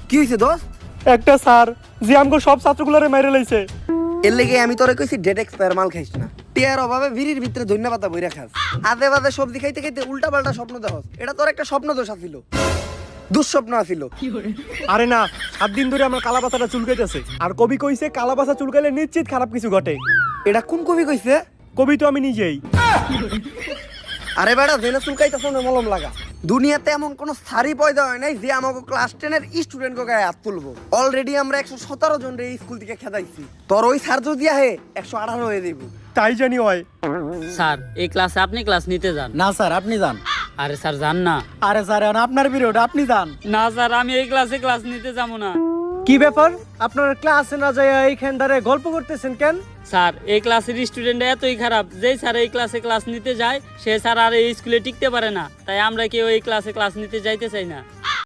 কি হইছে দোস্ত? একটা স্যার যে আমগো সব ছাত্রগুলোরে মেরে লইছে। এর লেগে আমি তোরে কইছি ডেট এক্সপায়ার মাল খাইস না। টিয়ার অভাবে ভিড়ির ভিতরে ধন্যা পাতা বইরা খাস। আদে বাদে সবজি খাইতে খাইতে উল্টা পাল্টা স্বপ্ন দেখস। এটা তোর একটা স্বপ্ন দোষ আছিল, দুঃস্বপ্ন আছিল। আরে না, 7 দিন ধরে আমার কালাপাতাটা চুলকাইতেছে। আর কবি কইছে কালাপাতা চুলকাইলে নিশ্চিত খারাপ কিছু ঘটে। এটা কোন কবি কইছে? কবি তো আমি নিজেই। আরে বেটা, জেনে চুলকাইতেছ না মলম লাগা। দুনিয়াতে এমন কোন সারি পয়দা হয় নাই যে আমাকে ক্লাস 10 এর স্টুডেন্টকে গায়ে হাত তুলবো। অলরেডি আমরা 117 জন রে স্কুল থেকে খেদাইছি। তোর ওই স্যার যদি আহে 118 হয়ে দেব। তাই জানি হয়। স্যার এই ক্লাসে আপনি ক্লাস নিতে যান। না স্যার আপনি যান। আরে স্যার যান না। আরে স্যার এখন আপনার পিরিয়ড, আপনি যান। না স্যার, আমি এই ক্লাসে ক্লাস নিতে যাবো না। কি ব্যাপার, আপনার ক্লাসে না যায় এইখান দাঁড়ায় গল্প করতেছেন কেন? স্যার এই ক্লাসের স্টুডেন্ট এতই খারাপ, যেই স্যার এই ক্লাসে ক্লাস নিতে যায় সে স্যার আর এই স্কুলে টিকতে পারে না। তাই আমরা কেউ এই ক্লাসে ক্লাস নিতে যাইতে চাই না।